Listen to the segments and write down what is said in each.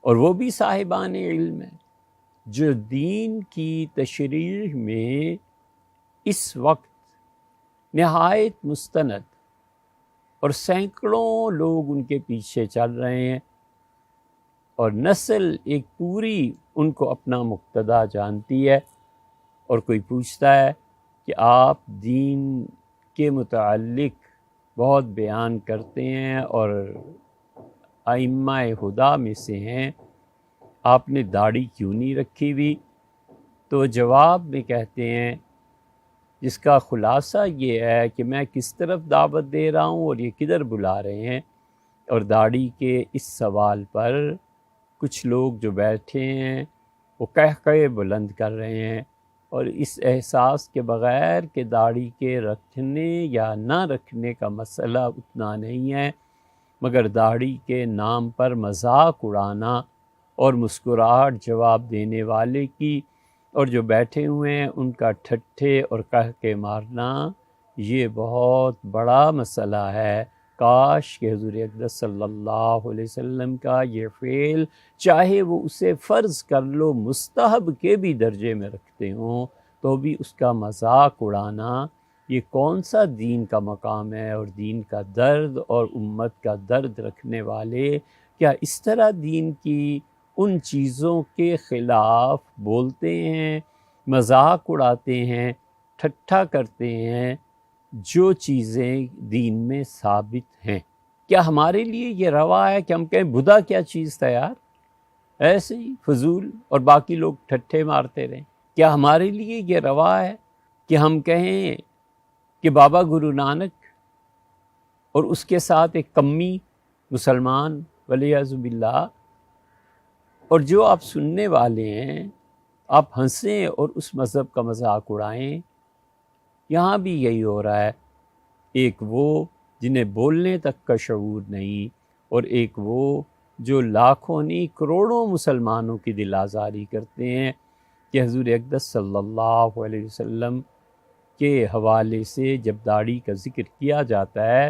اور وہ بھی صاحبان علم ہیں جو دین کی تشریح میں اس وقت نہایت مستند اور سینکڑوں لوگ ان کے پیچھے چل رہے ہیں، اور نسل ایک پوری ان کو اپنا مقتدا جانتی ہے، اور کوئی پوچھتا ہے کہ آپ دین کے متعلق بہت بیان کرتے ہیں اور ائمہ ہدیٰ میں سے ہیں، آپ نے داڑھی کیوں نہیں رکھی ہوئی؟ تو جواب میں کہتے ہیں جس کا خلاصہ یہ ہے کہ میں کس طرف دعوت دے رہا ہوں اور یہ کدھر بلا رہے ہیں، اور داڑھی کے اس سوال پر کچھ لوگ جو بیٹھے ہیں وہ قہقہے بلند کر رہے ہیں، اور اس احساس کے بغیر کہ داڑھی کے رکھنے یا نہ رکھنے کا مسئلہ اتنا نہیں ہے، مگر داڑھی کے نام پر مذاق اڑانا اور مسکراہٹ جواب دینے والے کی اور جو بیٹھے ہوئے ہیں ان کا ٹھٹھے اور قہقہے مارنا، یہ بہت بڑا مسئلہ ہے۔ کاش کہ حضور اقدس صلی اللہ علیہ وسلم کا یہ فعل، چاہے وہ اسے فرض کر لو مستحب کے بھی درجے میں رکھتے ہوں، تو بھی اس کا مذاق اڑانا یہ کون سا دین کا مقام ہے؟ اور دین کا درد اور امت کا درد رکھنے والے کیا اس طرح دین کی ان چیزوں کے خلاف بولتے ہیں، مذاق اڑاتے ہیں، ٹھٹھا کرتے ہیں جو چیزیں دین میں ثابت ہیں؟ کیا ہمارے لیے یہ روا ہے کہ ہم کہیں بدھا کیا چیز تھا یار، ایسے ہی فضول، اور باقی لوگ ٹھٹھے مارتے رہیں؟ کیا ہمارے لیے یہ روا ہے کہ ہم کہیں کہ بابا گرو نانک اور اس کے ساتھ ایک کمی مسلمان والعیاذ باللہ، اور جو آپ سننے والے ہیں آپ ہنسیں اور اس مذہب کا مذاق اڑائیں؟ یہاں بھی یہی ہو رہا ہے، ایک وہ جنہیں بولنے تک کا شعور نہیں، اور ایک وہ جو لاکھوں نہیں کروڑوں مسلمانوں کی دل آزاری کرتے ہیں کہ حضور اقدس صلی اللہ علیہ وسلم کے حوالے سے جب داڑھی کا ذکر کیا جاتا ہے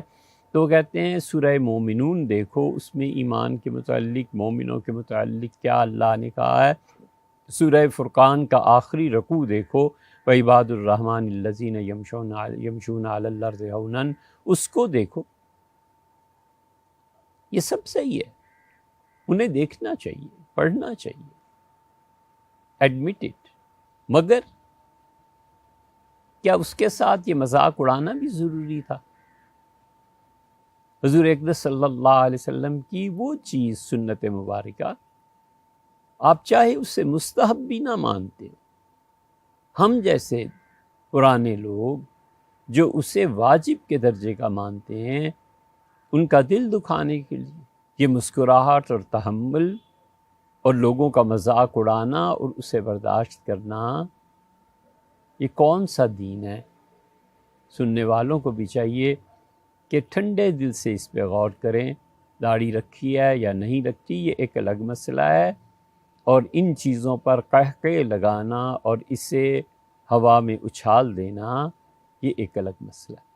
تو کہتے ہیں سورہ مومنون دیکھو، اس میں ایمان کے متعلق، مومنوں کے متعلق کیا اللہ نے کہا ہے۔ سورہ فرقان کا آخری رکوع دیکھو، وعباد الرحمن الذین یمشون علی الارض ہونا، اس کو دیکھو، یہ سب صحیح ہے، انہیں دیکھنا چاہیے، پڑھنا چاہیے، ایڈمٹ اٹ، مگر کیا اس کے ساتھ یہ مذاق اڑانا بھی ضروری تھا؟ حضور اقدس صلی اللہ علیہ وسلم کی وہ چیز سنت مبارکہ، آپ چاہے اسے مستحب بھی نہ مانتے، ہم جیسے پرانے لوگ جو اسے واجب کے درجے کا مانتے ہیں، ان کا دل دکھانے کے لیے یہ مسکراہٹ اور تحمل اور لوگوں کا مذاق اڑانا اور اسے برداشت کرنا، یہ کون سا دین ہے؟ سننے والوں کو بھی چاہیے کہ ٹھنڈے دل سے اس پہ غور کریں، داڑھی رکھی ہے یا نہیں رکھی یہ ایک الگ مسئلہ ہے، اور ان چیزوں پر قہقہے لگانا اور اسے ہوا میں اچھال دینا یہ ایک الگ مسئلہ ہے۔